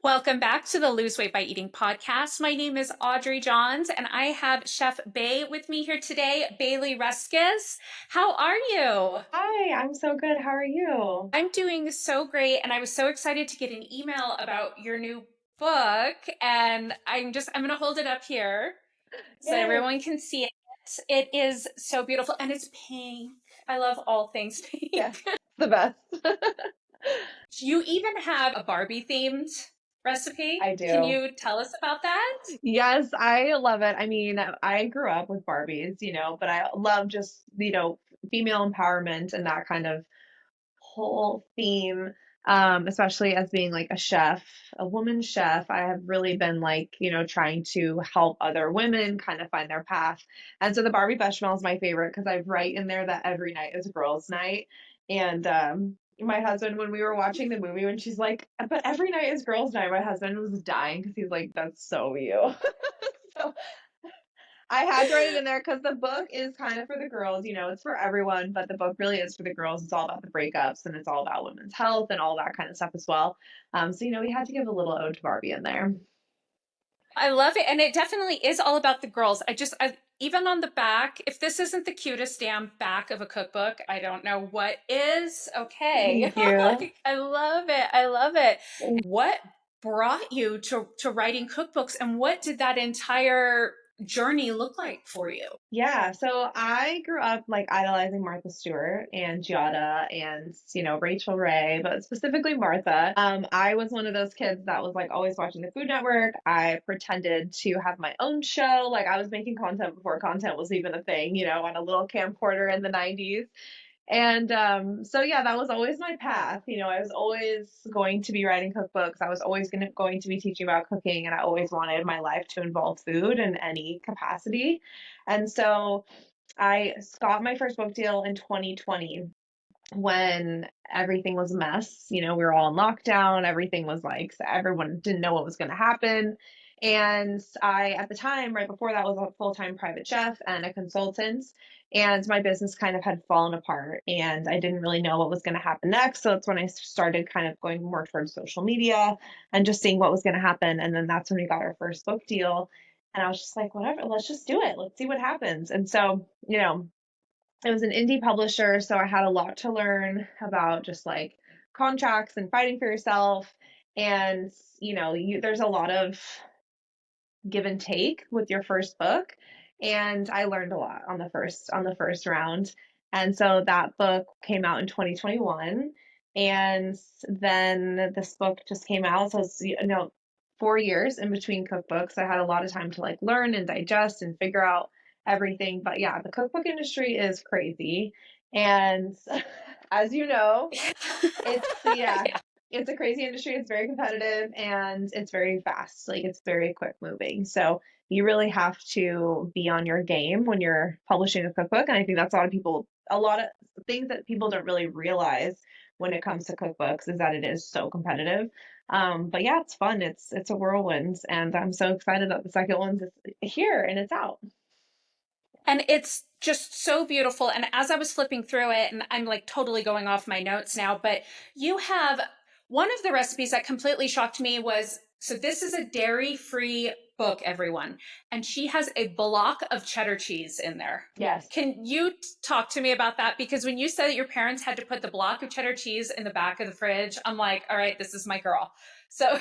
Welcome back to the Lose Weight by Eating podcast. My name is Audrey Johns, and I have Chef Bay with me here today, Bailey Ruskus. How are you? Hi, I'm so good. How are you? I'm doing so great, and I was so excited to get an email about your new book, and I'm going to hold it up here so that Yay. everyone can see it. It is so beautiful, and it's pink. I love all things Yes, pink. the best. You even have a Barbie themed recipe. I Can do. you tell us about that? Yes, I love it. I mean, I grew up with Barbies, but I love just, female empowerment and that kind of whole theme. Especially as being like a chef, a woman chef, I have really been like, trying to help other women kind of find their path. And so the Barbie Bechamel is my favorite because I write in there that every night is girls' night. And my husband, when we were watching the movie, when she's like, but every night is girls' night, my husband was dying because he's like, that's so you. So I had to write it in there because the book is kind of for the girls, it's for everyone, but the book really is for the girls. It's all about the breakups and it's all about women's health and all that kind of stuff as well. So, we had to give a little ode to Barbie in there. I love it. And it definitely is all about the girls. Even on the back, if this isn't the cutest damn back of a cookbook, I don't know what is. Okay. Thank you. Like, I love it. I love it. What brought you to writing cookbooks, and what did that entire journey look like for you? Yeah, so I grew up like idolizing Martha Stewart and Giada and Rachel Ray, but specifically Martha. I was one of those kids that was like always watching the Food Network. I pretended to have my own show, like I was making content before content was even a thing, on a little camcorder in the 90s. And so yeah, that was always my path. I was always going to be writing cookbooks. I was always going to be teaching about cooking, and I always wanted my life to involve food in any capacity. And so I got my first book deal in 2020 when everything was a mess. We were all in lockdown. Everything was like, so everyone didn't know what was going to happen. And I, at the time, right before that, was a full-time private chef and a consultant. And my business kind of had fallen apart, and I didn't really know what was going to happen next. So that's when I started kind of going more towards social media and just seeing what was going to happen. And then that's when we got our first book deal. And I was just like, whatever, let's just do it. Let's see what happens. And so, it was an indie publisher, so I had a lot to learn about just like contracts and fighting for yourself. And there's a lot of give and take with your first book, and I learned a lot on the first round. And so that book came out in 2021, and then this book just came out. So it's 4 years in between cookbooks. I had a lot of time to like learn and digest and figure out everything. But yeah, the cookbook industry is crazy, and as you know, it's yeah, Yeah. it's a crazy industry. It's very competitive and it's very fast. Like it's very quick moving. So you really have to be on your game when you're publishing a cookbook. And I think that's a lot of things that people don't really realize when it comes to cookbooks is that it is so competitive. But yeah, it's fun. It's a whirlwind, and I'm so excited that the second one's here and it's out. And it's just so beautiful. And as I was flipping through it, and I'm like totally going off my notes now, but you have one of the recipes that completely shocked me was, so this is a dairy-free book, everyone. And she has a block of cheddar cheese in there. Yes. Can you talk to me about that? Because when you said that your parents had to put the block of cheddar cheese in the back of the fridge, I'm like, all right, this is my girl. So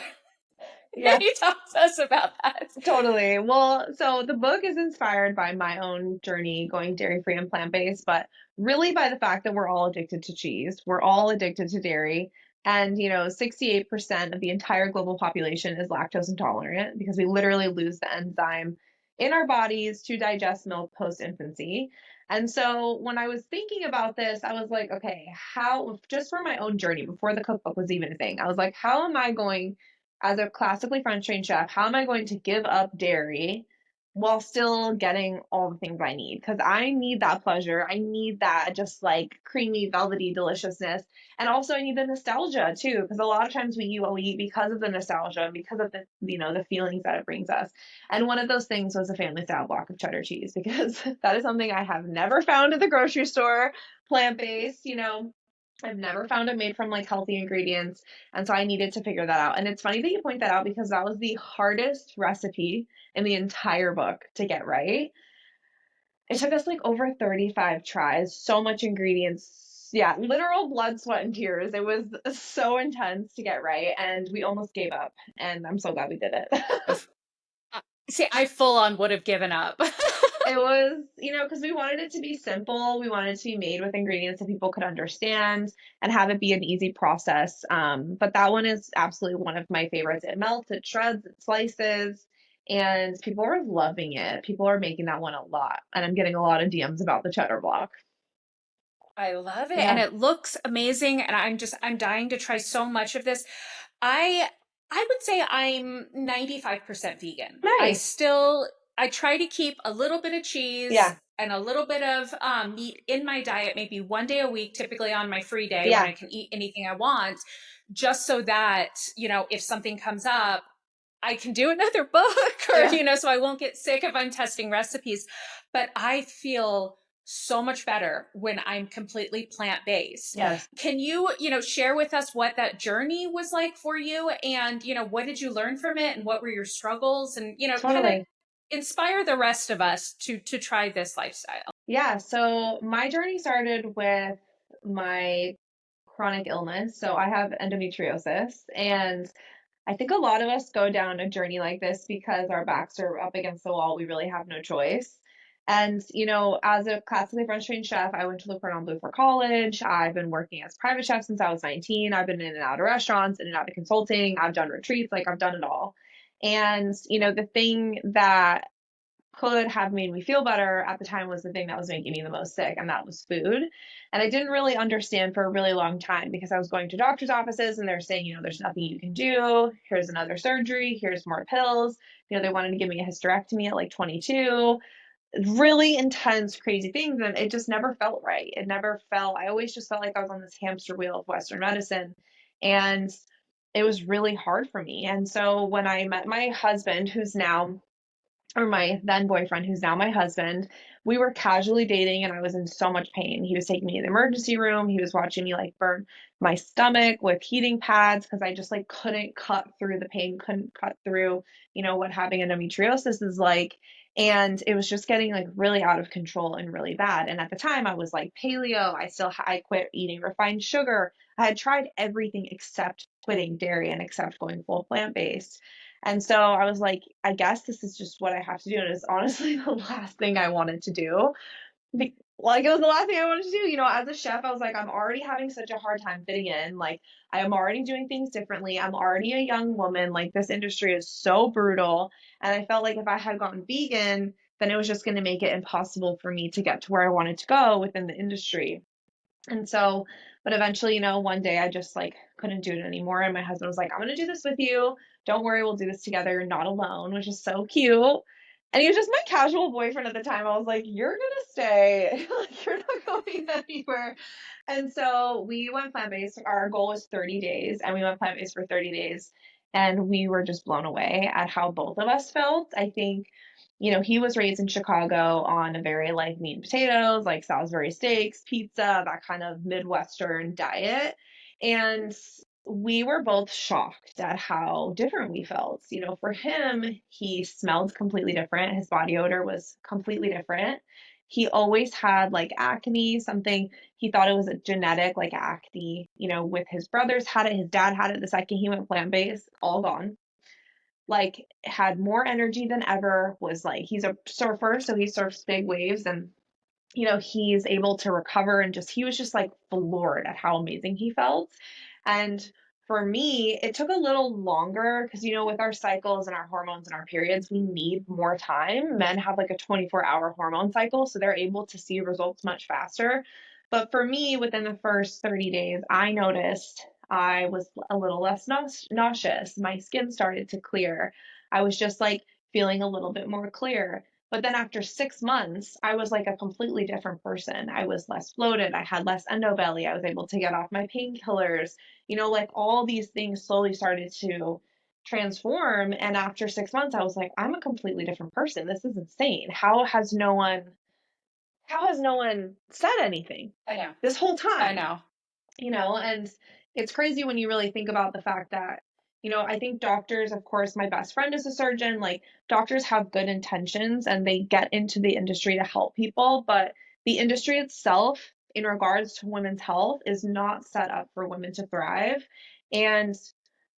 can Yes. you talk to us about that? Totally. Well, so the book is inspired by my own journey going dairy free and plant based, but really by the fact that we're all addicted to cheese. We're all addicted to dairy. And, 68% of the entire global population is lactose intolerant because we literally lose the enzyme in our bodies to digest milk post infancy. And so when I was thinking about this, I was like, okay, how, just for my own journey before the cookbook was even a thing, I was like, how am I going as a classically French trained chef, how am I going to give up dairy while still getting all the things I need? Because I need that pleasure. I need that just like creamy, velvety deliciousness. And also I need the nostalgia too, because a lot of times we eat what we eat because of the nostalgia and because of the feelings that it brings us. And one of those things was a family style block of cheddar cheese because that is something I have never found at the grocery store, plant based. I've never found it made from like healthy ingredients. And so I needed to figure that out. And it's funny that you point that out because that was the hardest recipe in the entire book to get right. It took us like over 35 tries, so much ingredients. Yeah, literal blood, sweat, and tears. It was so intense to get right. And we almost gave up. And I'm so glad we did it. See, I full on would have given up. It was, because we wanted it to be simple. We wanted it to be made with ingredients that people could understand and have it be an easy process. But that one is absolutely one of my favorites. It melts, it shreds, it slices, and people are loving it. People are making that one a lot. And I'm getting a lot of DMs about the cheddar block. I love it. And Yeah. it looks amazing. And I'm dying to try so much of this. I I would say I'm 95% vegan. Nice. I try to keep a little bit of cheese Yeah. and a little bit of meat in my diet, maybe one day a week, typically on my free day when Yeah. I can eat anything I want, just so that, if something comes up, I can do another book or, Yeah. so I won't get sick if I'm testing recipes. But I feel so much better when I'm completely plant-based. Yes. Can you, share with us what that journey was like for you and, what did you learn from it and what were your struggles and, kind of Totally. inspire the rest of us to try this lifestyle. Yeah. So my journey started with my chronic illness. So I have endometriosis, and I think a lot of us go down a journey like this because our backs are up against the wall. We really have no choice. And, as a classically French trained chef, I went to Le Cordon Bleu for college. I've been working as private chef since I was 19. I've been in and out of restaurants, in and out of consulting. I've done retreats, like I've done it all. And, the thing that could have made me feel better at the time was the thing that was making me the most sick, and that was food. And I didn't really understand for a really long time because I was going to doctor's offices and they're saying, there's nothing you can do. Here's another surgery. Here's more pills. They wanted to give me a hysterectomy at like 22. Really intense, crazy things. And it just never felt right. It never felt, I always just felt like I was on this hamster wheel of Western medicine. And it was really hard for me. And so when I met my husband, who's now or my then boyfriend, who's now my husband, we were casually dating and I was in so much pain. He was taking me to the emergency room. He was watching me like burn my stomach with heating pads because I just like couldn't cut through the pain, couldn't cut through, what having endometriosis is like. And it was just getting like really out of control and really bad. And at the time I was like paleo. I quit eating refined sugar. I had tried everything except quitting dairy and except going full plant-based. And so I was like, I guess this is just what I have to do. And it's honestly the last thing I wanted to do. Like it was the last thing I wanted to do. As a chef, I was like, I'm already having such a hard time fitting in. Like I am already doing things differently. I'm already a young woman. Like this industry is so brutal. And I felt like if I had gone vegan, then it was just going to make it impossible for me to get to where I wanted to go within the industry. And so, but eventually, one day I just like couldn't do it anymore. And my husband was like, I'm going to do this with you. Don't worry, we'll do this together. You're not alone, which is so cute. And he was just my casual boyfriend at the time. I was like, you're going to stay. Like, you're not going anywhere. And so we went plant based. Our goal was 30 days, and we went plant based for 30 days. And we were just blown away at how both of us felt. I think he was raised in Chicago on a very like meat and potatoes, like Salisbury steaks, pizza, that kind of Midwestern diet. And we were both shocked at how different we felt. For him, he smelled completely different. His body odor was completely different. He always had like acne, something he thought it was a genetic like acne, with his brothers had it, his dad had it the second he went plant-based, all gone, like had more energy than ever, was like he's a surfer, so he surfs big waves and he's able to recover and just he was just like floored at how amazing he felt. And for me, it took a little longer because with our cycles and our hormones and our periods, we need more time. Men have like a 24-hour hormone cycle, so they're able to see results much faster. But for me, within the first 30 days, I noticed I was a little less nauseous. My skin started to clear. I was just like feeling a little bit more clear. But then after 6 months, I was like a completely different person. I was less bloated. I had less endobelly. I was able to get off my painkillers. Like all these things slowly started to transform. And after 6 months, I was like, I'm a completely different person. This is insane. How has no one said anything I know. this whole I time? know. And it's crazy when you really think about the fact that, I think doctors, of course, my best friend is a surgeon, like doctors have good intentions and they get into the industry to help people, but the industry itself, in regards to women's health, is not set up for women to thrive. And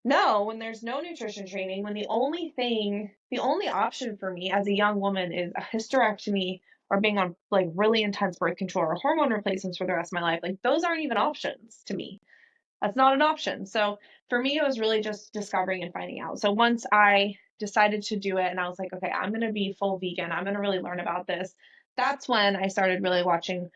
no, when there's no nutrition training, when the only option for me as a young woman is a hysterectomy or being on like really intense birth control or hormone replacements for the rest of my life, like those aren't even options to me. That's not an option. So for me, it was really just discovering and finding out. So once I decided to do it and I was like, okay, I'm going to be full vegan, I'm going to really learn about this. That's when I started really watching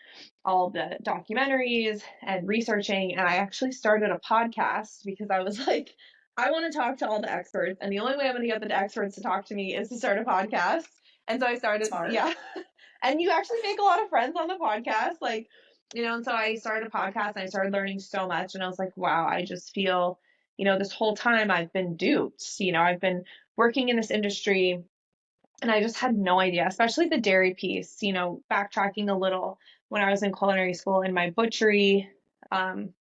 all the documentaries and researching. And I actually started a podcast because I was like, I want to talk to all the experts. And the only way I'm going to get the experts to talk to me is to start a podcast. And so I started, Smart. yeah. And you actually make a lot of friends on the podcast. Like, and so I started a podcast and I started learning so much. And I was like, wow, I just feel, this whole time I've been duped. I've been working in this industry and I just had no idea, especially the dairy piece, backtracking a little. When I was in culinary school in my butchery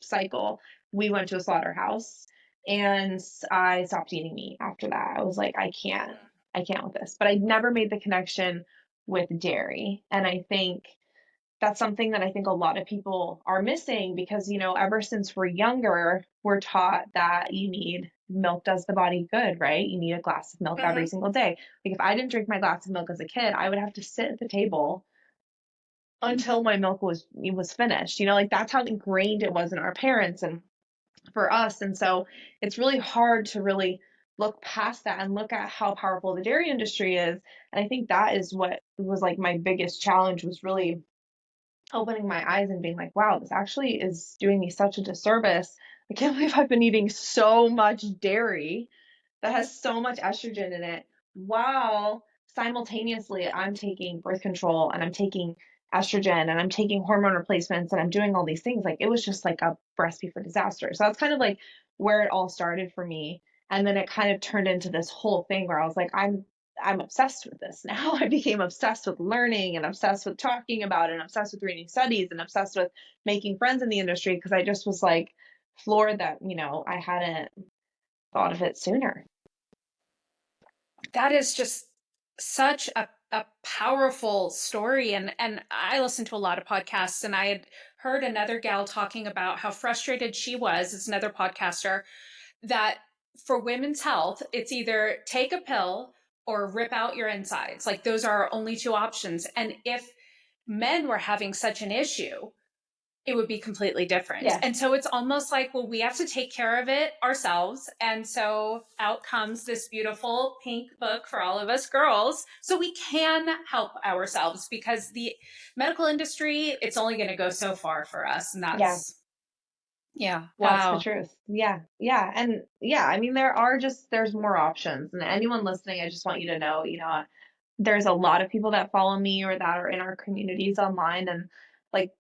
cycle, we went to a slaughterhouse and I stopped eating meat after that. I was like, I can't with this. But I never made the connection with dairy. And I think that's something that I think a lot of people are missing because, ever since we're younger, we're taught that you need milk does the body good, right? You need a glass of milk every Hmm. single day. Like if I didn't drink my glass of milk as a kid, I would have to sit at the table until my milk was finished. Like that's how ingrained it was in our parents and for us. And so it's really hard to really look past that and look at how powerful the dairy industry is. And I think that is what was like my biggest challenge was really opening my eyes and being like, wow, this actually is doing me such a disservice. I can't believe I've been eating so much dairy that has so much estrogen in it while simultaneously I'm taking birth control and I'm taking estrogen and I'm taking hormone replacements and I'm doing all these things. Like it was just like a recipe for disaster. So that's kind of like where it all started for me. And then it kind of turned into this whole thing where I was like, I'm obsessed with this now. I became obsessed with learning and obsessed with talking about it and obsessed with reading studies and obsessed with making friends in the industry because I just was like floored that, I hadn't thought of it sooner. That is just such a powerful story. And I listen to a lot of podcasts, and I had heard another gal talking about how frustrated she was. It's another podcaster that for women's health, it's either take a pill or rip out your insides. Like those are our only two options. And if men were having such an issue, it would be completely different. Yeah. And so it's almost like, well, we have to take care of it ourselves. And so out comes this beautiful pink book for all of us girls so we can help ourselves because the medical industry, it's only going to go so far for us. And Yeah. yeah, That's the wow. truth. Yeah. Yeah. And yeah, I mean, there's more options. And anyone listening, I just want you to know, there's a lot of people that follow me or that are in our communities online. And like,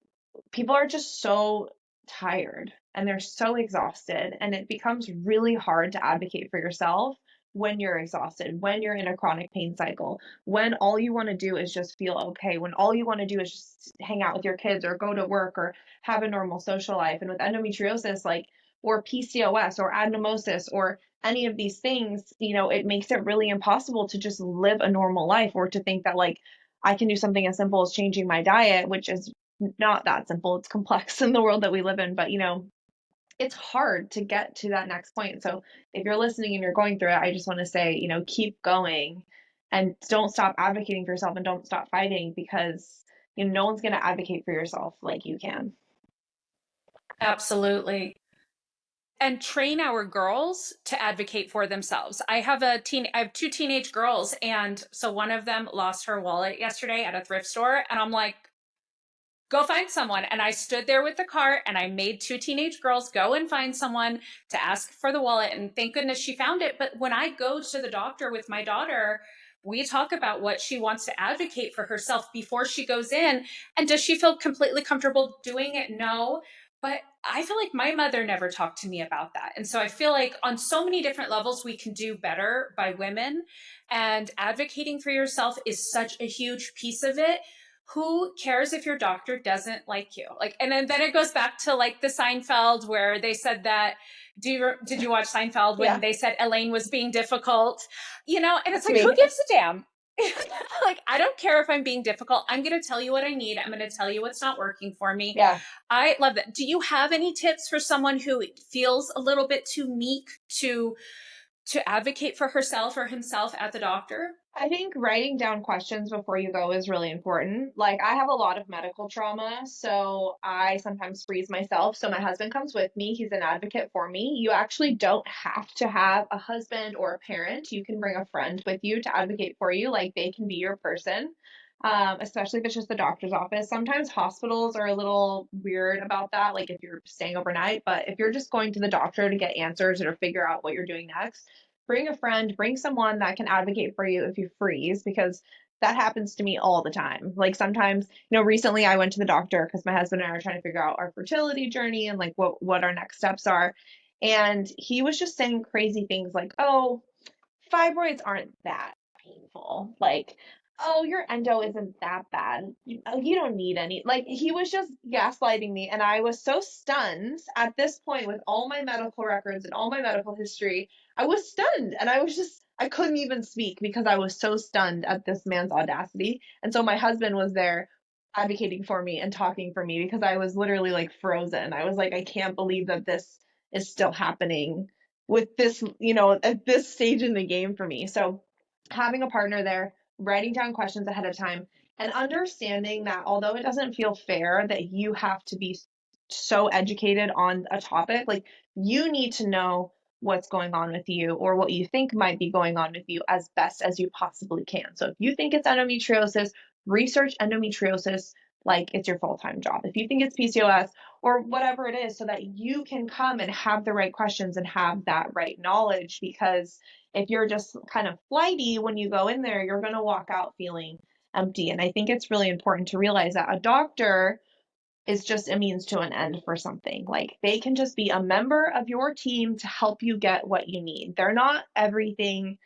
people are just so tired and they're so exhausted and it becomes really hard to advocate for yourself when you're exhausted, when you're in a chronic pain cycle, when all you want to do is just feel okay, when all you want to do is just hang out with your kids or go to work or have a normal social life. And with endometriosis, like, or PCOS or adenomosis or any of these things, it makes it really impossible to just live a normal life or to think that like I can do something as simple as changing my diet, which is not that simple. It's complex in the world that we live in, but it's hard to get to that next point. So if you're listening and you're going through it, I just want to say, keep going and don't stop advocating for yourself and don't stop fighting because no one's going to advocate for yourself like you can. Absolutely. And train our girls to advocate for themselves. I have two teenage girls, and so one of them lost her wallet yesterday at a thrift store, and I'm like, go find someone. And I stood there with the cart and I made two teenage girls go and find someone to ask for the wallet. And thank goodness she found it. But when I go to the doctor with my daughter, we talk about what she wants to advocate for herself before she goes in. And does she feel completely comfortable doing it? No. But I feel like my mother never talked to me about that. And so I feel like on so many different levels, we can do better by women. And advocating for yourself is such a huge piece of it. who cares if your doctor doesn't like you? Like, and then it goes back to like the Seinfeld where they said that, did you watch Seinfeld when Yeah, they said Elaine was being difficult? You know, and it's that's like, who me. gives a damn? Like, I don't care if I'm being difficult. I'm going to tell you what I need. I'm going to tell you what's not working for me. Yeah. I love that. Do you have any tips for someone who feels a little bit too meek to advocate for herself or himself at the doctor? I think writing down questions before you go is really important. Like, I have a lot of medical trauma, so I sometimes freeze myself. So, my husband comes with me. He's an advocate for me. You actually don't have to have a husband or a parent. You can bring a friend with you to advocate for you. Like, they can be your person, especially if it's just the doctor's office. Sometimes hospitals are a little weird about that, like if you're staying overnight. But if you're just going to the doctor to get answers or to figure out what you're doing next, bring a friend, bring someone that can advocate for you if you freeze, because that happens to me all the time. Like sometimes, recently I went to the doctor because my husband and I are trying to figure out our fertility journey and like what our next steps are. And he was just saying crazy things like, "Oh, fibroids aren't that painful. Like, oh, your endo isn't that bad. You don't need any." Like, he was just gaslighting me. And I was so stunned at this point with all my medical records and all my medical history. I was stunned. And I couldn't even speak because I was so stunned at this man's audacity. And so my husband was there advocating for me and talking for me because I was literally like frozen. I was like, I can't believe that this is still happening with this, at this stage in the game for me. So having a partner there, writing down questions ahead of time, and understanding that although it doesn't feel fair that you have to be so educated on a topic, like you need to know what's going on with you or what you think might be going on with you as best as you possibly can. So if you think it's endometriosis, research endometriosis like it's your full-time job. If you think it's PCOS, or whatever it is, so that you can come and have the right questions and have that right knowledge. Because if you're just kind of flighty when you go in there, you're going to walk out feeling empty. And I think it's really important to realize that a doctor is just a means to an end for something. Like they can just be a member of your team to help you get what you need. They're not everything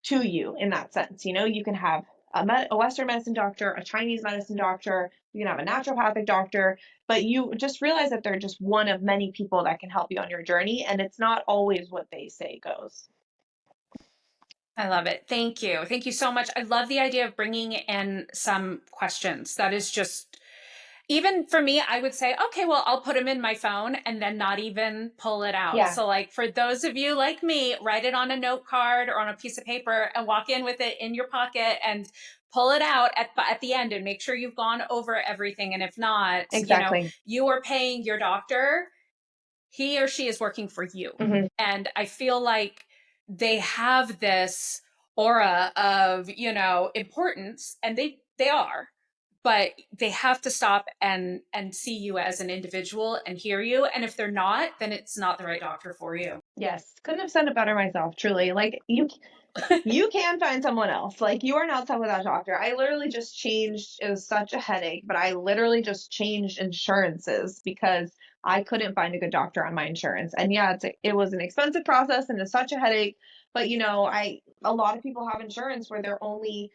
to you in that sense. You can have a Western medicine doctor, a Chinese medicine doctor, you can have a naturopathic doctor, but you just realize that they're just one of many people that can help you on your journey. And it's not always what they say goes. I love it. Thank you. Thank you so much. I love the idea of bringing in some questions. That is just, even for me, I would say, okay, well, I'll put them in my phone and then not even pull it out. Yeah, So, like, for those of you like me, write it on a note card or on a piece of paper and walk in with it in your pocket and pull it out at the end and make sure you've gone over everything. And if not, exactly. you are paying your doctor, he or she is working for you. Hmm. And I feel like they have this aura of, importance, and they are, but they have to stop and see you as an individual and hear you. And if they're not, then it's not the right doctor for you. Yes, couldn't have said it better myself, truly. Like you can find someone else. Like you are not stuck with that doctor. I literally just changed. It was such a headache, but I literally just changed insurances because I couldn't find a good doctor on my insurance. And yeah, it was an expensive process and it's such a headache. But a lot of people have insurance where you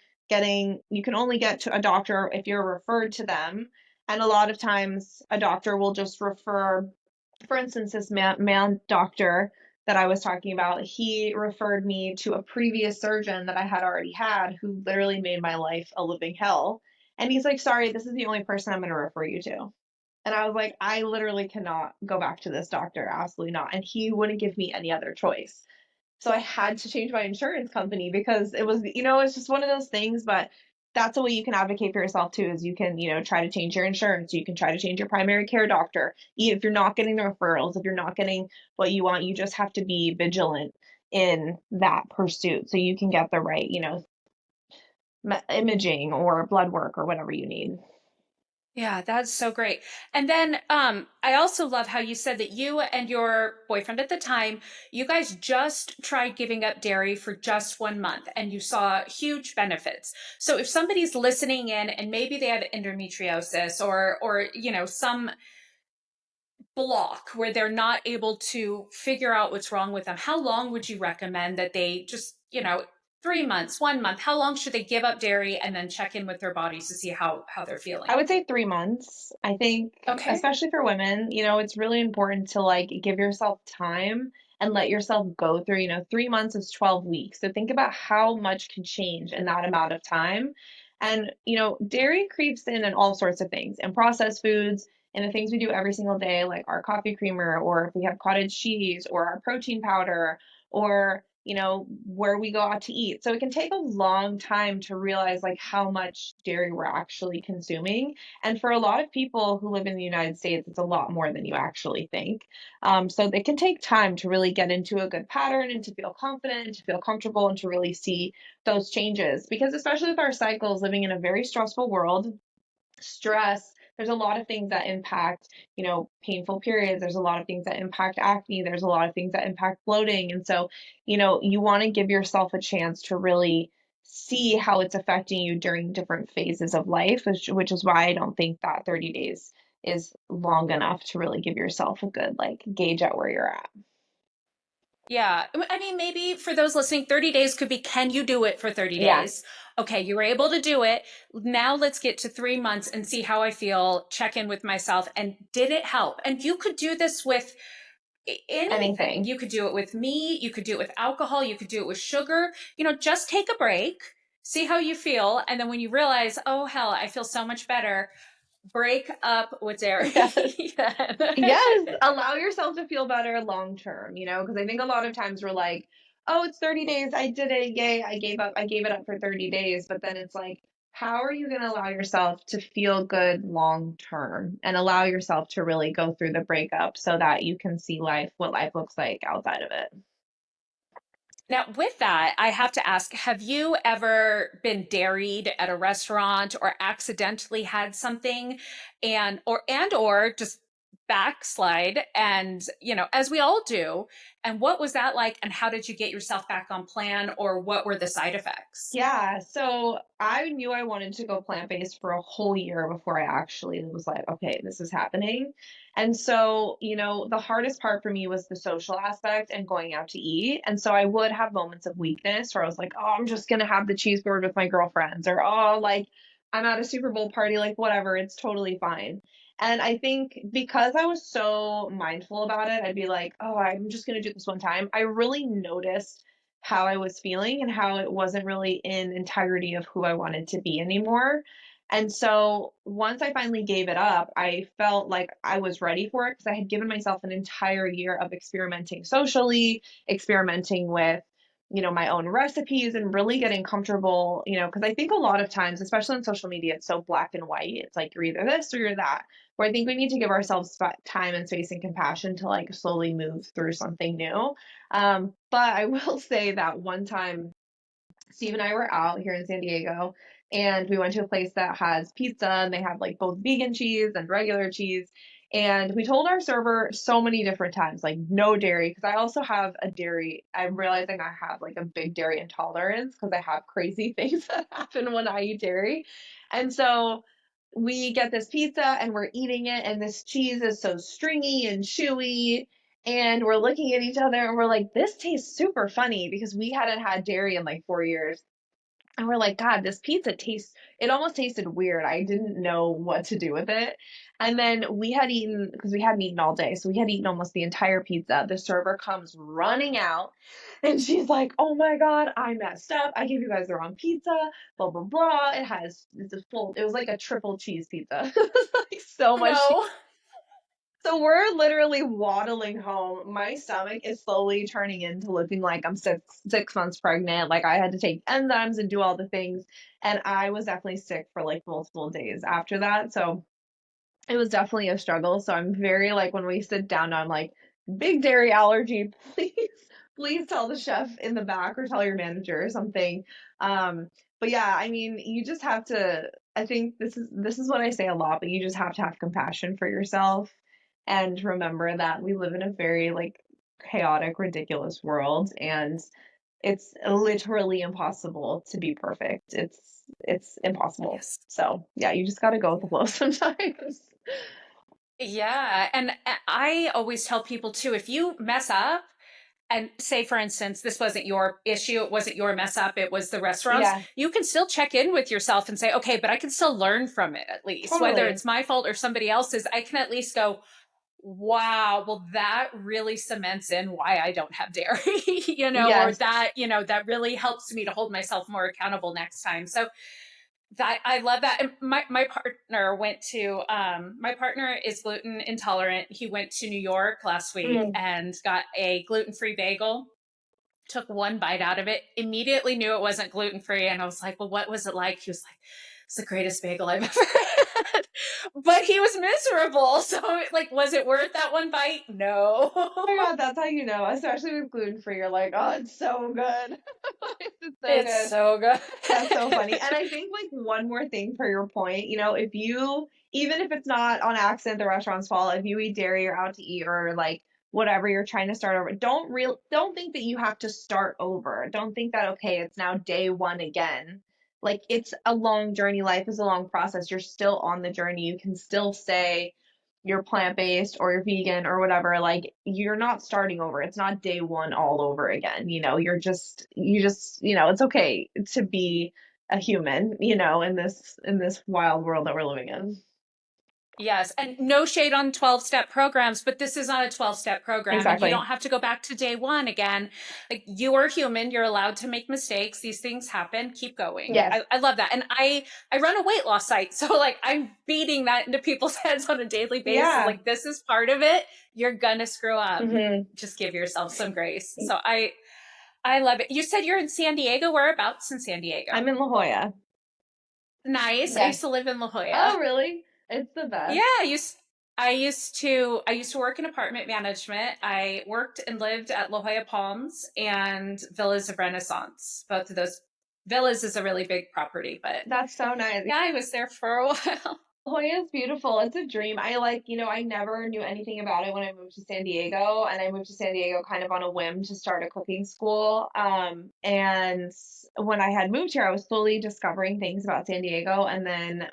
can only get to a doctor if you're referred to them. And a lot of times a doctor will just refer, for instance, this man doctor that I was talking about, he referred me to a previous surgeon that I had already had who literally made my life a living hell. And he's like, "Sorry, this is the only person I'm going to refer you to." And I was like, "I literally cannot go back to this doctor. Absolutely not." And he wouldn't give me any other choice. So I had to change my insurance company because it's just one of those things. But that's a way you can advocate for yourself too, is you can, try to change your insurance. You can try to change your primary care doctor. If you're not getting the referrals, if you're not getting what you want, you just have to be vigilant in that pursuit so you can get the right, imaging or blood work or whatever you need. Yeah, that's so great. And then I also love how you said that you and your boyfriend at the time, you guys just tried giving up dairy for just 1 month and you saw huge benefits. So if somebody's listening in and maybe they have endometriosis or some block where they're not able to figure out what's wrong with them, how long would you recommend that they just, 3 months, 1 month? How long should they give up dairy and then check in with their bodies to see how they're I feeling? would say 3 months. I think, Okay. especially for women, it's really important to like give yourself time and let yourself go through, 3 months is 12 weeks. So think about how much can change in that amount of time. And, dairy creeps in all sorts of things and processed foods and the things we do every single day, like our coffee creamer, or if we have cottage cheese or our protein powder, or where we go out to eat. So it can take a long time to realize like how much dairy we're actually consuming. And for a lot of people who live in the United States, it's a lot more than you actually think. So it can take time to really get into a good pattern and to feel confident and to feel comfortable and to really see those changes. Because especially with our cycles, living in a very stressful world, stress, there's a lot of things that impact, painful periods. There's a lot of things that impact acne. There's a lot of things that impact bloating. And so, you want to give yourself a chance to really see how it's affecting you during different phases of life, which is why I don't think that 30 days is long enough to really give yourself a good like gauge at where you're at. Yeah. I mean, maybe for those listening, 30 days could be, can you do it for 30 Yeah, days? Okay, you were able to do it. Now let's get to 3 months and see how I feel, check in with myself. And did it help? And you could do this with anything. anything. You could do it with meat, you could do it with alcohol, you could do it with sugar. Just take a break, see how you feel. And then when you realize, oh, hell, I feel so much better, break up with dairy. Yes. Yes, allow yourself to feel better long term, because I think a lot of times we're like, oh, it's 30 days, I did it, yay, I gave it up for 30 days. But then it's like, how are you going to allow yourself to feel good long term and allow yourself to really go through the breakup so that you can see what life looks like outside of it? Now, with that, I have to ask, have you ever been dairied at a restaurant or accidentally had something and or just backslide and, as we all do, and what was that like and how did you get yourself back on plan or what were the side effects? Yeah, so I knew I wanted to go plant-based for a whole year before I actually was like, okay, this is happening. And so, the hardest part for me was the social aspect and going out to eat. And so I would have moments of weakness where I was like, oh, I'm just gonna have the cheese board with my girlfriends, or oh, like I'm at a Super Bowl party, like whatever, it's totally fine. And I think because I was so mindful about it, I'd be like, oh, I'm just gonna do this one time. I really noticed how I was feeling and how it wasn't really in integrity of who I wanted to be anymore. And so once I finally gave it up, I felt like I was ready for it because I had given myself an entire year of experimenting socially, experimenting with, my own recipes and really getting comfortable, because I think a lot of times, especially on social media, it's so black and white. It's like you're either this or you're that. Where I think we need to give ourselves time and space and compassion to like slowly move through something new. But I will say that one time, Steve and I were out here in San Diego, and we went to a place that has pizza, and they have like both vegan cheese and regular cheese. And we told our server so many different times, like no dairy, because I also have a dairy. I'm realizing I have like a big dairy intolerance because I have crazy things that happen when I eat dairy. And so we get this pizza and we're eating it, and this cheese is so stringy and chewy, and we're looking at each other and we're like, this tastes super funny because we hadn't had dairy in like 4 years. And we're like, God, this pizza tastes, it almost tasted weird. I didn't know what to do with it. And then we had eaten, because we hadn't eaten all day. So we had eaten almost the entire pizza. The server comes running out and she's like, oh my God, I messed up. I gave you guys the wrong pizza, blah, blah, blah. It's a full, it was like a triple cheese pizza. It was like so much. No. So we're literally waddling home. My stomach is slowly turning into looking like I'm 6 months pregnant. Like I had to take enzymes and do all the things. And I was definitely sick for like multiple days after that. So it was definitely a struggle. So I'm very like when we sit down, I'm like, big dairy allergy, please, please tell the chef in the back or tell your manager or something. Um, but yeah, I mean, you just have to, I think this is what I say a lot, but you just have to have compassion for yourself and remember that we live in a very like chaotic, ridiculous world, and it's literally impossible to be perfect. It's impossible. Yes. So yeah, you just got to go with the flow sometimes. Yeah. And I always tell people too, if you mess up, and say, for instance, this wasn't your issue, it wasn't your mess up, it was the restaurants, Yeah, you can still check in with yourself and say, okay, but I can still learn from it at least. Whether totally. it's my fault or somebody else's, I can at least go, wow, well, that really cements in why I don't have dairy, or Yes. that, that really helps me to hold myself more accountable next time. So that I love that. And my partner went to my partner is gluten intolerant. He went to New York last week Mm. and got a gluten-free bagel, took one bite out of it, immediately knew it wasn't gluten free. And I was like, well, what was it like? He was like, it's the greatest bagel I've ever had. But he was miserable. So, like, was it worth that one bite? Oh my No. God, that's how you know, especially with gluten free. You're like, oh, it's so good. It's so It's good. so good. That's so funny. And I think like one more thing for your point, if you, even if it's not on accident the restaurant's fault, if you eat dairy or out to eat or like whatever you're trying to start over, don't think that you have to start over. Don't think that okay, it's now day one again. Like it's a long journey. Life is a long process. You're still on the journey. You can still say you're plant-based or you're vegan or whatever, like you're not starting over. It's not day one all over again. It's okay to be a human, in this wild world that we're living in. Yes, and no shade on 12-step programs, but this is not a 12-step program, and you Exactly. don't have to go back to day one again. Like, you are human, you're allowed to make mistakes. These things happen. Keep going. Yes. I love that. And I run a weight loss site, so like I'm beating that into people's heads on a daily basis. Yeah. Like, this is part of it. You're gonna screw up. Hmm. Just give yourself some grace. So I love it. You said you're in San Diego. Whereabouts in San I'm Diego? in La Jolla. Nice. I Yes. used to live in La Oh, Jolla. really? It's the Yeah, best. I used to work in apartment management. I worked and lived at La Jolla Palms and Villas of Renaissance. Both of those villas is a really big property, but That's so nice. yeah, I was there for a while. Hoya is beautiful. It's a dream. I never knew anything about it when I moved to San Diego, and I moved to San Diego kind of on a whim to start a cooking school. And when I had moved here, I was slowly discovering things about San Diego, and then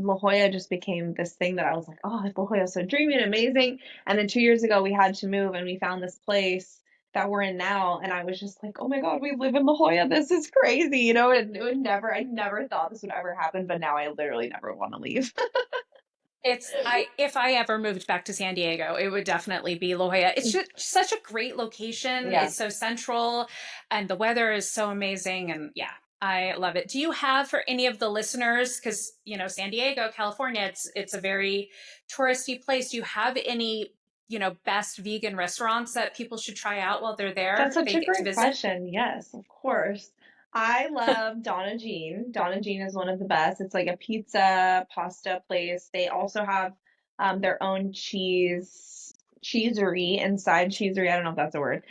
La Jolla just became this thing that I was like, oh, La Jolla is so dreamy and amazing. And then 2 years ago, we had to move, and we found this place that we're in now, and I was just like, oh my God, we live in La Jolla. This is crazy. I never thought this would ever happen, but now I literally never want to leave. If I ever moved back to San Diego, it would definitely be La Jolla. It's just such a great location. Yeah. It's so central and the weather is so amazing, and yeah, I love it. Do you have for any of the listeners, because San Diego, California, it's a very touristy place. Do you have any, best vegan restaurants that people should try out while they're That's there if such they a get to great visit? question. Yes, of course. I love Donna Jean. Donna Jean is one of the best. It's like a pizza, pasta place. They also have their own cheesery inside cheesery. I don't know if that's a word.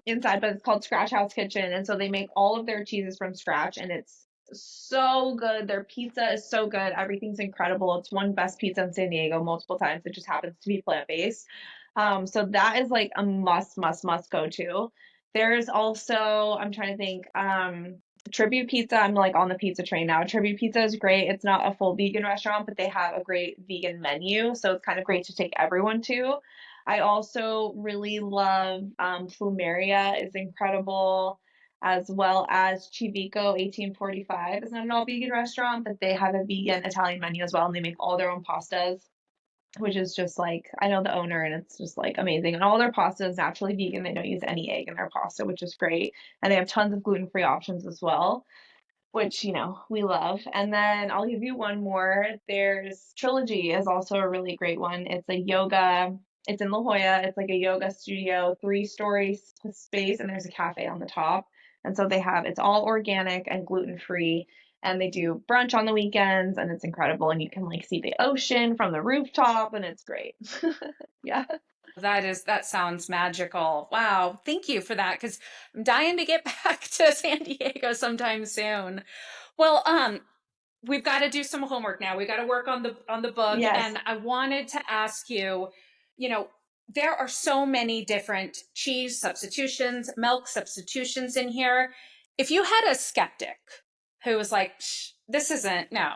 Inside, but it's called Scratch House Kitchen. And so they make all of their cheeses from scratch and it's so good. Their pizza is so good. Everything's incredible. It's one best pizza in San Diego multiple times. It just happens to be plant-based. So that is like a must, must, must go to. There's also, I'm trying to think, Tribute Pizza. I'm like on the pizza train now. Tribute Pizza is great. It's not a full vegan restaurant, but they have a great vegan menu. So it's kind of great to take everyone to. I also really love Plumeria is incredible, as well as Civico 1845. It's not an all vegan restaurant, but they have a vegan Italian menu as well, and they make all their own pastas, which is just like I know the owner and it's just like amazing. And all their pasta is naturally vegan. They don't use any egg in their pasta, which is great. And they have tons of gluten-free options as well, which we love. And then I'll give you one more. There's Trilogy is also a really great one. It's in La Jolla. It's like a yoga studio, three-story space, and there's a cafe on the top. And so it's all organic and gluten-free. And they do brunch on the weekends, and it's incredible. And you can like see the ocean from the rooftop, and it's great. Yeah. That sounds magical. Wow. Thank you for that, because I'm dying to get back to San Diego sometime soon. Well, we've got to do some homework now. We got to work on the book. Yes. And I wanted to ask you, you know, there are so many different cheese substitutions, milk substitutions in here. If you had a skeptic who was like, this isn't, no,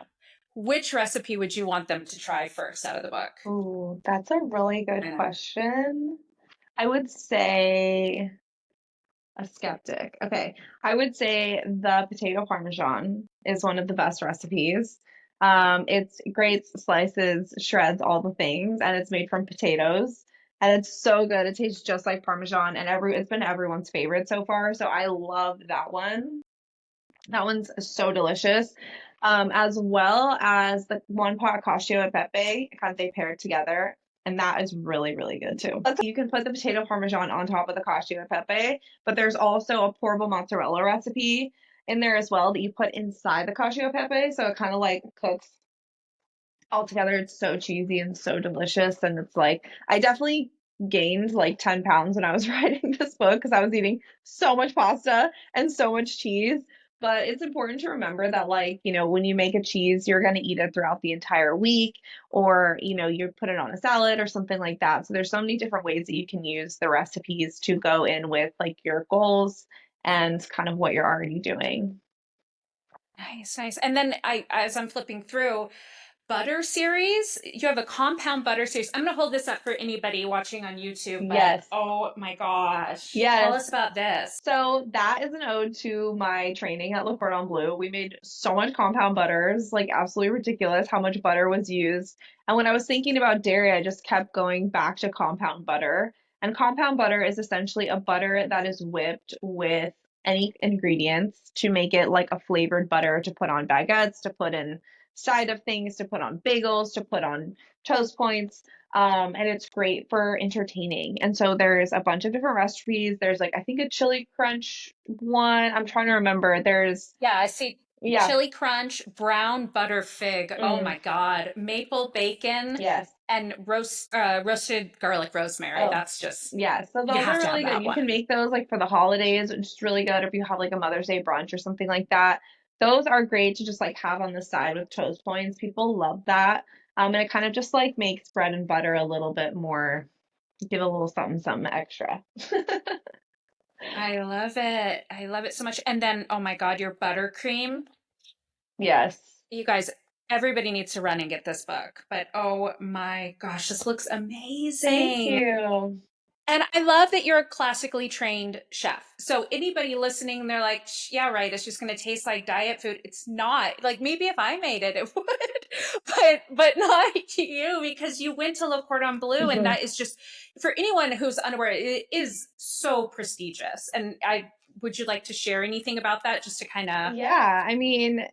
which recipe would you want them to try first out of the book? Ooh, that's a really good I know. question. I would say. A skeptic. Okay. I would say the potato parmesan is one of the best recipes. It's great slices, shreds, all the things, and it's made from potatoes. And it's so good. It tastes just like parmesan, and it's been everyone's favorite so far. So I love that one. That one's so delicious. As well as the one pot cacio e pepe, kind of they paired together. And that is really, really good too. You can put the potato parmesan on top of the cacio e pepe, but there's also a portable mozzarella recipe in there as well that you put inside the cacio e pepe. So it kind of like cooks all together. It's so cheesy and so delicious. And it's like, I definitely gained like 10 pounds when I was writing this book because I was eating so much pasta and so much cheese. But it's important to remember that, like, when you make a cheese, you're going to eat it throughout the entire week, or, you put it on a salad or something like that. So there's so many different ways that you can use the recipes to go in with like your goals and kind of what you're already doing. Nice, nice. And then as I'm flipping through, butter series. You have a compound butter series. I'm going to hold this up for anybody watching on YouTube, but Yes. oh my gosh. Tell Yes. us about this. So that is an ode to my training at Le Cordon Bleu. We made so much compound butters, like absolutely ridiculous how much butter was used. And when I was thinking about dairy, I just kept going back to compound butter. And compound butter is essentially a butter that is whipped with any ingredients to make it like a flavored butter to put on baguettes, to put in side of things, to put on bagels, to put on toast points. And it's great for entertaining. And so there's a bunch of different recipes. There's like, I think a chili crunch one. I'm trying to remember. Yeah, I see Yeah. chili crunch, brown butter fig. Oh Mm, my God. Maple bacon yes. and roasted garlic rosemary. Oh, That's just, yeah. So you those have are to have really good. that You can one. make those like for the holidays, which is really good if you have like a Mother's Day brunch or something like that. Those are great to just like have on the side with toast points. People love that. And it kind of just like makes bread and butter a little bit more, give a little something, something extra. I love it. I love it so much. And then, oh my God, your buttercream. Yes. You guys, everybody needs to run and get this book. But oh my gosh, this looks Thank amazing. you. And I love that you're a classically trained chef. So anybody listening, they're like, yeah, right, it's just going to taste like diet food. It's not. Like maybe if I made it, it would, but not you because you went to Le Cordon Bleu, and Mhm. that is just for anyone who's unaware, it is so prestigious. And I would you like to share anything about that, just to kind of. Yeah, I mean,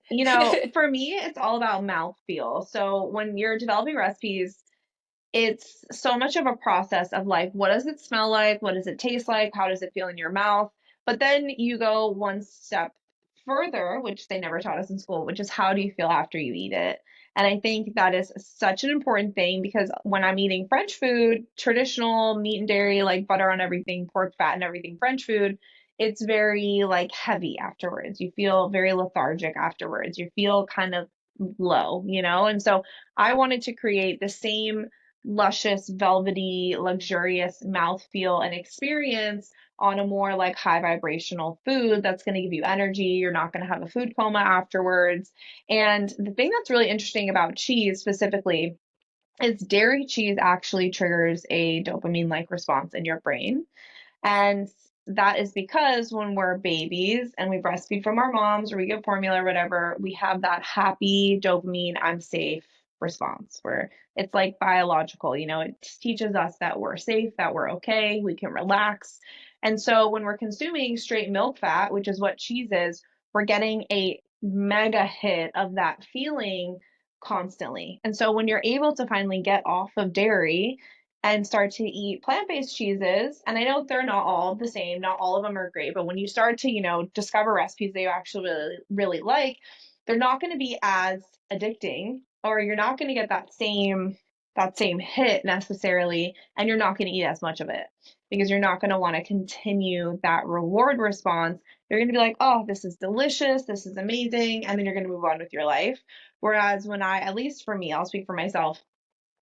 for me, it's all about mouthfeel. So when you're developing recipes, it's so much of a process of like, what does it smell like? What does it taste like? How does it feel in your mouth? But then you go one step further, which they never taught us in school, which is how do you feel after you eat it? And I think that is such an important thing because when I'm eating French food, traditional meat and dairy, like butter on everything, pork fat and everything, French food, it's very like heavy afterwards. You feel very lethargic afterwards. You feel kind of low. And so I wanted to create the same luscious, velvety, luxurious mouthfeel and experience on a more like high vibrational food that's going to give you energy. You're not going to have a food coma afterwards. And the thing that's really interesting about cheese specifically is dairy cheese actually triggers a dopamine like response in your brain. And that is because when we're babies and we breastfeed from our moms or we get formula or whatever, we have that happy dopamine, I'm safe response where it's like biological, it teaches us that we're safe, that we're okay, we can relax. And so when we're consuming straight milk fat, which is what cheese is, we're getting a mega hit of that feeling constantly. And so when you're able to finally get off of dairy, and start to eat plant-based cheeses. And I know they're not all the same, not all of them are great, but when you start to, discover recipes that you actually really, really like, they're not going to be as addicting, or you're not going to get that same hit necessarily, and you're not going to eat as much of it because you're not going to want to continue that reward response. You're going to be like, oh, this is delicious, this is amazing, and then you're going to move on with your life. Whereas when at least for me, I'll speak for myself,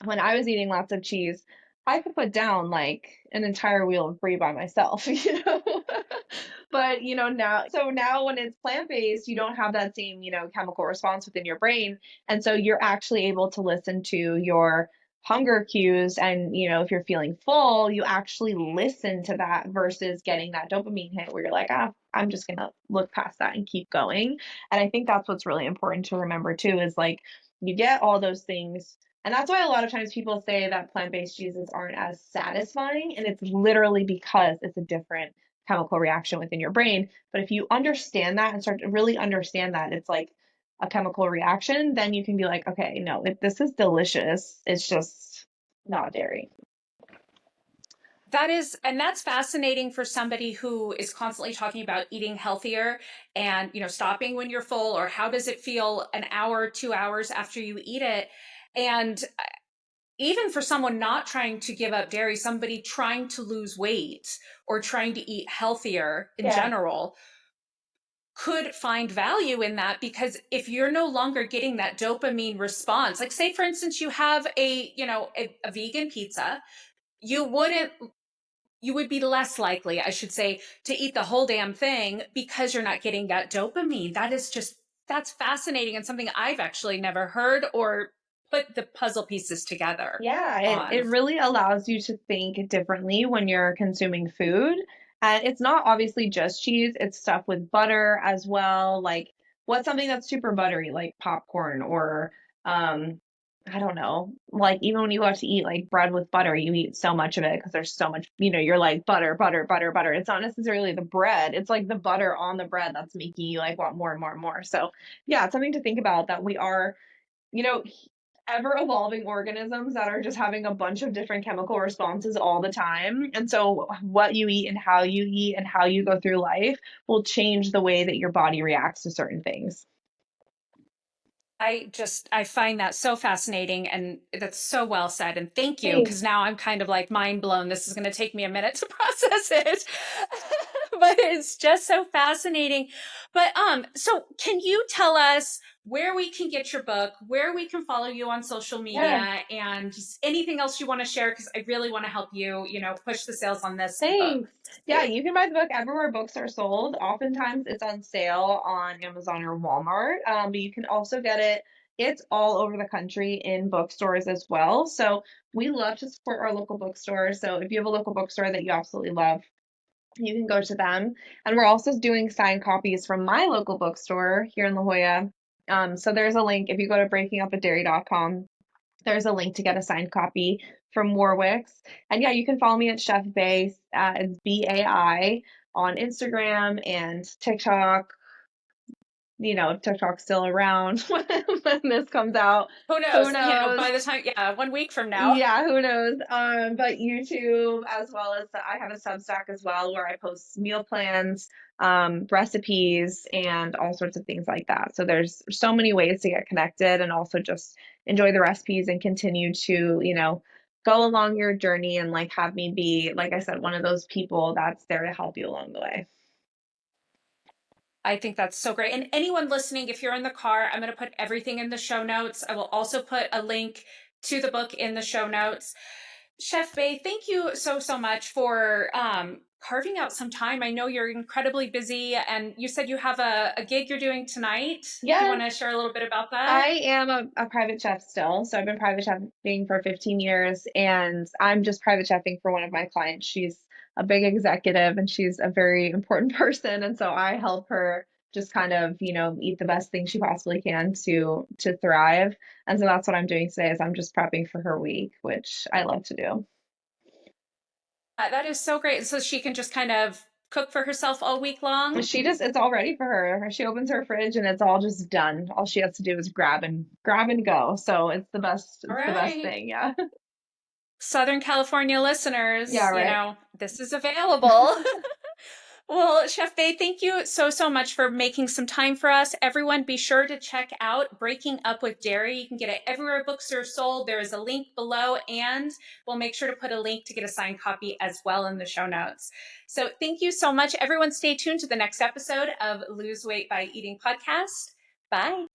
when I was eating lots of cheese, I could put down like an entire wheel of brie by myself, But, now when it's plant-based, you don't have that same, chemical response within your brain. And so you're actually able to listen to your hunger cues, and if you're feeling full, you actually listen to that versus getting that dopamine hit where you're like, ah, I'm just gonna look past that and keep going. And I think that's what's really important to remember too, is like you get all those things. And that's why a lot of times people say that plant-based cheeses aren't as satisfying, and it's literally because it's a different chemical reaction within your brain. But if you understand that and start to really understand that it's like a chemical reaction, then you can be like, okay, no, this is delicious. It's just not dairy. That is, and that's fascinating for somebody who is constantly talking about eating healthier and, stopping when you're full, or how does it feel an hour, 2 hours after you eat it. And even for someone not trying to give up dairy, somebody trying to lose weight or trying to eat healthier in Yeah. general could find value in that, because if you're no longer getting that dopamine response, like say for instance you have a vegan pizza, you wouldn't you would be less likely, I should say, to eat the whole damn thing because you're not getting that dopamine. That's fascinating, and something I've actually never heard or put the puzzle pieces together Yeah, it on. really allows you to think differently when you're consuming food. And it's not obviously just cheese, it's stuff with butter as well. Like, what's something that's super buttery, like popcorn or, I don't know, like even when you go out to eat like bread with butter, you eat so much of it because there's so much, you're like butter, butter, butter, butter. It's not necessarily the bread, it's like the butter on the bread that's making you like want more and more and more. So, yeah, it's something to think about that we are you know, ever evolving organisms that are just having a bunch of different chemical responses all the time. And so, what you eat and how you go through life will change the way that your body reacts to certain things. I find that so fascinating, and that's so well said. And thank you, because Thanks. now I'm kind of like mind blown. This is going to take me a minute to process it. But it's just so fascinating. But so can you tell us where we can get your book, where we can follow you on social Yeah. media, and just anything else you want to share, because I really want to help you, push the sales on this book Thanks. Yeah, too. you can buy the book everywhere books are sold. Oftentimes it's on sale on Amazon or Walmart, but you can also get it. It's all over the country in bookstores as well. So we love to support our local bookstores. So if you have a local bookstore that you absolutely love, you can go to them. And we're also doing signed copies from my local bookstore here in La Jolla. So there's a link if you go to breakingupwithdairy.com. There's a link to get a signed copy from Warwick's. And yeah, you can follow me at Chef Bay. It's BAI on Instagram and TikTok. TikTok's still around when this comes out. Who Who knows? knows? By the time, yeah, 1 week from now. Yeah, who knows? But YouTube, as well as I have a Substack as well where I post meal plans, recipes, and all sorts of things like that. So there's so many ways to get connected and also just enjoy the recipes and continue to, go along your journey and like have me be, like I said, one of those people that's there to help you along the way. I think that's so great. And anyone listening, if you're in the car, I'm going to put everything in the show notes. I will also put a link to the book in the show notes. Chef Bay, thank you so, so much for carving out some time. I know you're incredibly busy, and you said you have a gig you're doing tonight. Do you Yeah, want to share a little bit about that? I am a private chef still. So I've been private chefing for 15 years, and I'm just private chefing for one of my clients. She's a big executive and she's a very important person. And so I help her just kind of, eat the best thing she possibly can to thrive. And so that's what I'm doing today is I'm just prepping for her week, which I love to do. That is so great. So she can just kind of cook for herself all week long. It's all ready for her. She opens her fridge and it's all just done. All she has to do is grab and go. So All it's the best right. thing. Yeah. Southern California Yeah, listeners, right. this is available. Well, Chef Bay, thank you so, so much for making some time for us. Everyone, be sure to check out Breaking Up with Dairy. You can get it everywhere books are sold. There is a link below, and we'll make sure to put a link to get a signed copy as well in the show notes. So thank you so much. Everyone, stay tuned to the next episode of Lose Weight by Eating podcast. Bye.